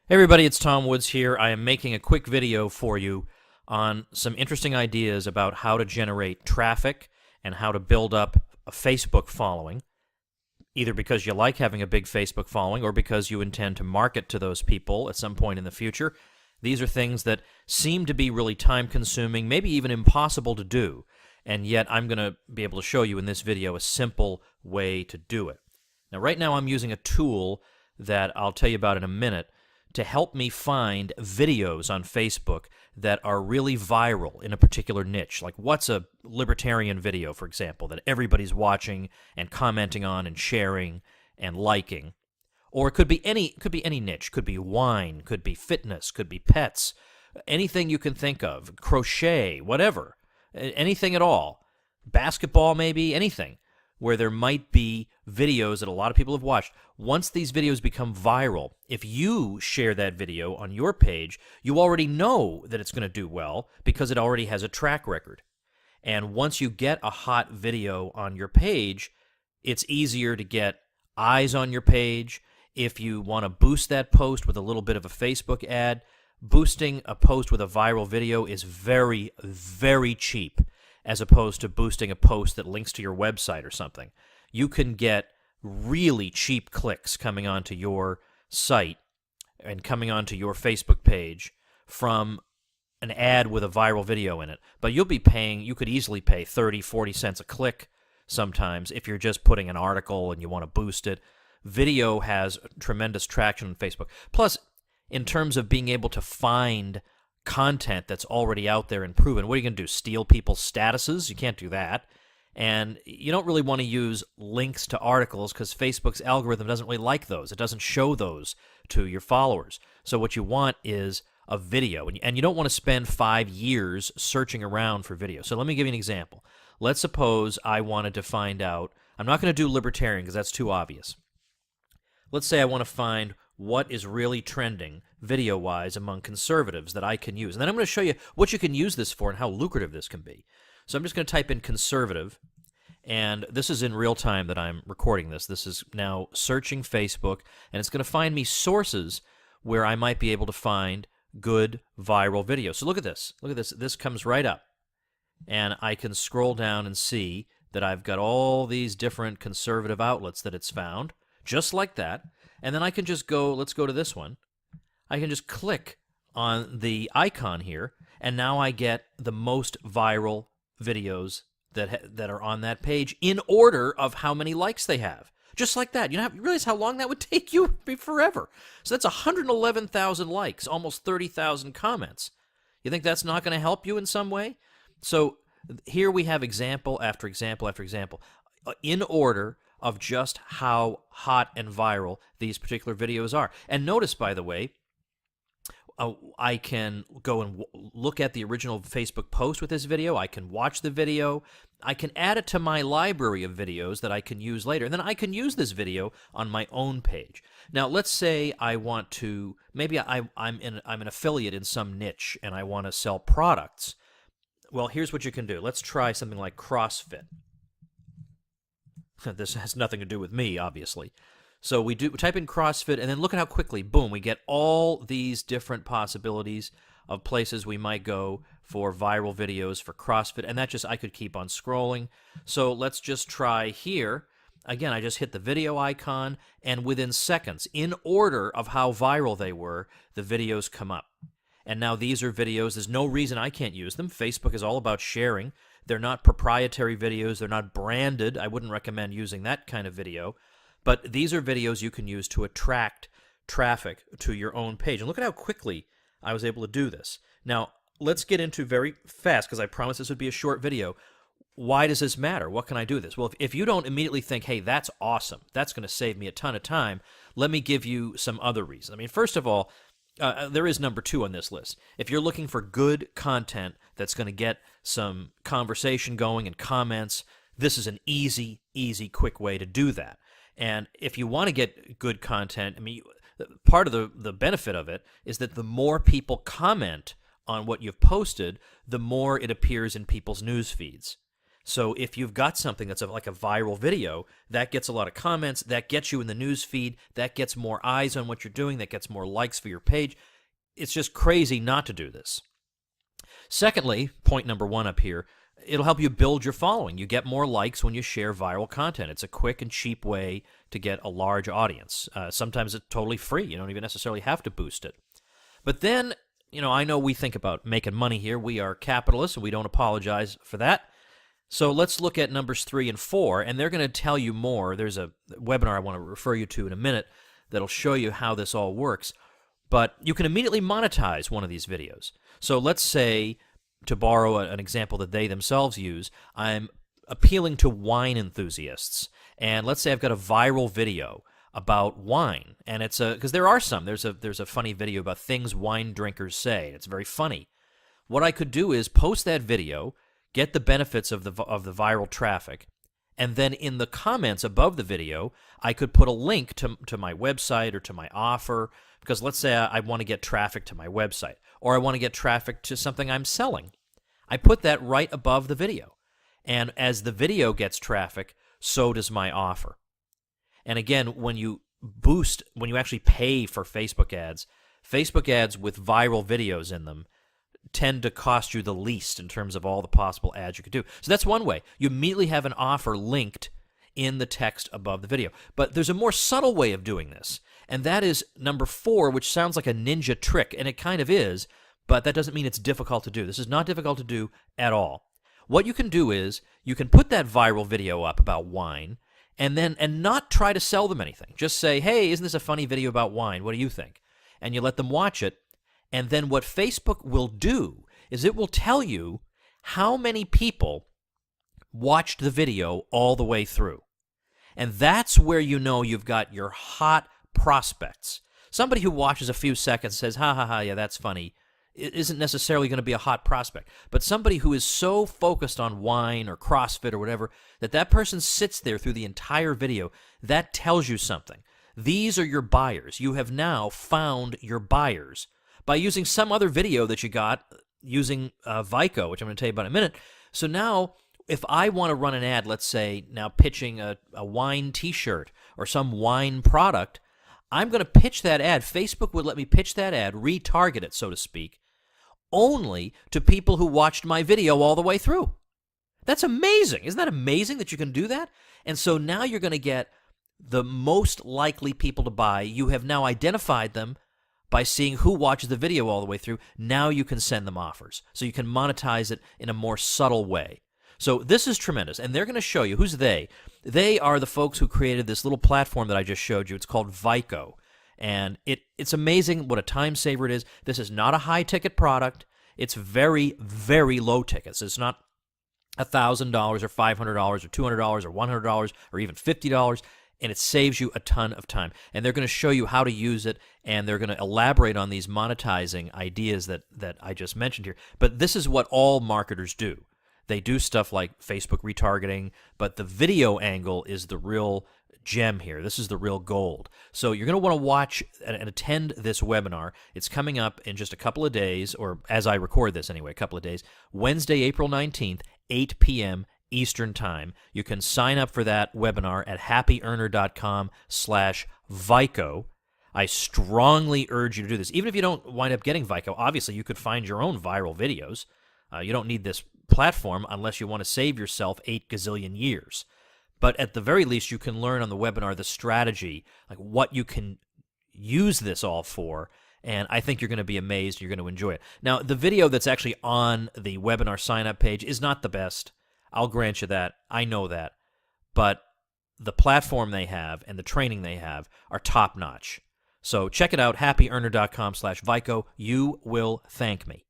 Hey everybody, it's Tom Woods here. I am making a quick video for you on some interesting ideas about how to generate traffic and how to build up a Facebook following, either because you like having a big Facebook following or because you intend to market to those people at some point in the future. These are things that seem to be really time-consuming, maybe even impossible to do, and yet I'm going to be able to show you in this video a simple way to do it. Now, right now I'm using a tool that I'll tell you about in a minute to help me find videos on Facebook that are really viral in a particular niche. Like, what's a libertarian video, for example, that everybody's watching and commenting on and sharing and liking? Or it could be any niche. Could be wine, could be fitness, could be pets, anything you can think of, crochet, whatever, anything at all. Basketball, maybe, anything where there might be videos that a lot of people have watched. Once these videos become viral, if you share that video on your page, you already know that it's going to do well because it already has a track record. And once you get a hot video on your page, it's easier to get eyes on your page. If you want to boost that post with a little bit of a Facebook ad, boosting a post with a viral video is very, very cheap, as opposed to boosting a post that links to your website or something. You can get really cheap clicks coming onto your site and coming onto your Facebook page from an ad with a viral video in it. But you could easily pay 30, 40 cents a click sometimes if you're just putting an article and you want to boost it. Video has tremendous traction on Facebook. Plus, in terms of being able to find content that's already out there and proven, what are you going to do, steal people's statuses? You can't do that. And you don't really want to use links to articles because Facebook's algorithm doesn't really like those. It doesn't show those to your followers. So what you want is a video, and you don't want to spend 5 years searching around for video. So let me give you an example. Let's suppose I wanted to find out, I'm not going to do libertarian because that's too obvious. Let's say I want to find what is really trending video-wise among conservatives that I can use. And then I'm going to show you what you can use this for and how lucrative this can be. So I'm just going to type in conservative, and this is in real time that I'm recording this. This is now searching Facebook, and it's going to find me sources where I might be able to find good viral videos. So look at this. Look at this. This comes right up, and I can scroll down and see that I've got all these different conservative outlets that it's found, just like that. And then I can just go, let's go to this one. I can just click on the icon here, and now I get the most viral videos that are on that page in order of how many likes they have. Just like that. You realize how long that would take you? It'd be forever. So that's 111,000 likes, almost 30,000 comments. You think that's not going to help you in some way? So here we have example after example after example, in order of just how hot and viral these particular videos are. And notice, by the way, I can go and look at the original Facebook post with this video. I can watch the video. I can add it to my library of videos that I can use later. And then I can use this video on my own page. Now, let's say I want to, maybe I'm an affiliate in some niche and I want to sell products. Well, here's what you can do. Let's try something like CrossFit. This has nothing to do with me, obviously. So we type in CrossFit, and then look at how quickly, boom, we get all these different possibilities of places we might go for viral videos for CrossFit, and I could keep on scrolling. So let's just try here. Again, I just hit the video icon, and within seconds, in order of how viral they were, the videos come up. And now these are videos. There's no reason I can't use them. Facebook is all about sharing. They're not proprietary videos. They're not branded. I wouldn't recommend using that kind of video. But these are videos you can use to attract traffic to your own page. And look at how quickly I was able to do this. Now, let's get into very fast, because I promised this would be a short video. Why does this matter? What can I do with this? Well, if you don't immediately think, hey, that's awesome, that's going to save me a ton of time, let me give you some other reasons. I mean, first of all, there is number 2 on this list. If you're looking for good content that's going to get some conversation going and comments, this is an easy, quick way to do that. And if you want to get good content, I mean, part of the benefit of it is that the more people comment on what you've posted, the more it appears in people's news feeds. So if you've got something that's like a viral video, that gets a lot of comments, that gets you in the news feed, that gets more eyes on what you're doing, that gets more likes for your page. It's just crazy not to do this. Secondly, point number 1 up here, it'll help you build your following. You get more likes when you share viral content. It's a quick and cheap way to get a large audience. Sometimes it's totally free. You don't even necessarily have to boost it. But then, I know we think about making money here. We are capitalists, and we don't apologize for that. So let's look at numbers 3 and 4, and they're going to tell you more. There's a webinar I want to refer you to in a minute that'll show you how this all works. But you can immediately monetize one of these videos. So let's say, to borrow an example that they themselves use, I'm appealing to wine enthusiasts. And let's say I've got a viral video about wine, and it's because there are some. There's a funny video about things wine drinkers say. It's very funny. What I could do is post that video, get the benefits of the viral traffic, and then in the comments above the video, I could put a link to my website or to my offer, because let's say I want to get traffic to my website, or I want to get traffic to something I'm selling. I put that right above the video. And as the video gets traffic, so does my offer. And again, when you actually pay for Facebook ads with viral videos in them tend to cost you the least in terms of all the possible ads you could do. So that's one way. You immediately have an offer linked in the text above the video. But there's a more subtle way of doing this, and that is number 4, which sounds like a ninja trick, and it kind of is, but that doesn't mean it's difficult to do. This is not difficult to do at all. What you can do is you can put that viral video up about wine and not try to sell them anything. Just say, hey, isn't this a funny video about wine? What do you think? And you let them watch it. And then what Facebook will do is it will tell you how many people watched the video all the way through. And that's where you know you've got your hot prospects. Somebody who watches a few seconds says, ha ha ha, yeah, that's funny, it isn't necessarily going to be a hot prospect. But somebody who is so focused on wine or CrossFit or whatever, that person sits there through the entire video, that tells you something. These are your buyers. You have now found your buyers by using some other video that you got using Vyco, which I'm going to tell you about in a minute. So now, if I want to run an ad, let's say now pitching a wine t-shirt or some wine product, I'm going to pitch that ad. Facebook would let me pitch that ad, retarget it, so to speak, only to people who watched my video all the way through. That's amazing. Isn't that amazing that you can do that? And so now you're going to get the most likely people to buy. You have now identified them by seeing who watches the video all the way through. Now you can send them offers. So you can monetize it in a more subtle way. So this is tremendous, and they're going to show you. Who's they? They are the folks who created this little platform that I just showed you. It's called Vyco, and it's amazing what a time saver it is. This is not a high-ticket product. It's very, very low tickets. It's not $1,000 or $500 or $200 or $100 or even $50, and it saves you a ton of time. And they're going to show you how to use it, and they're going to elaborate on these monetizing ideas that I just mentioned here. But this is what all marketers do. They do stuff like Facebook retargeting, but the video angle is the real gem here. This is the real gold. So you're going to want to watch and attend this webinar. It's coming up in just a couple of days, or as I record this anyway, a couple of days. Wednesday, April 19th, 8 p.m. Eastern Time. You can sign up for that webinar at happyearner.com/Vyco. I strongly urge you to do this. Even if you don't wind up getting Vyco, obviously you could find your own viral videos. You don't need this platform unless you want to save yourself 8 gazillion years. But at the very least, you can learn on the webinar the strategy, like what you can use this all for, and I think you're going to be amazed. You're going to enjoy it. Now, the video that's actually on the webinar sign-up page is not the best. I'll grant you that. I know that. But the platform they have and the training they have are top-notch. So check it out, happyearner.com/Vyco. You will thank me.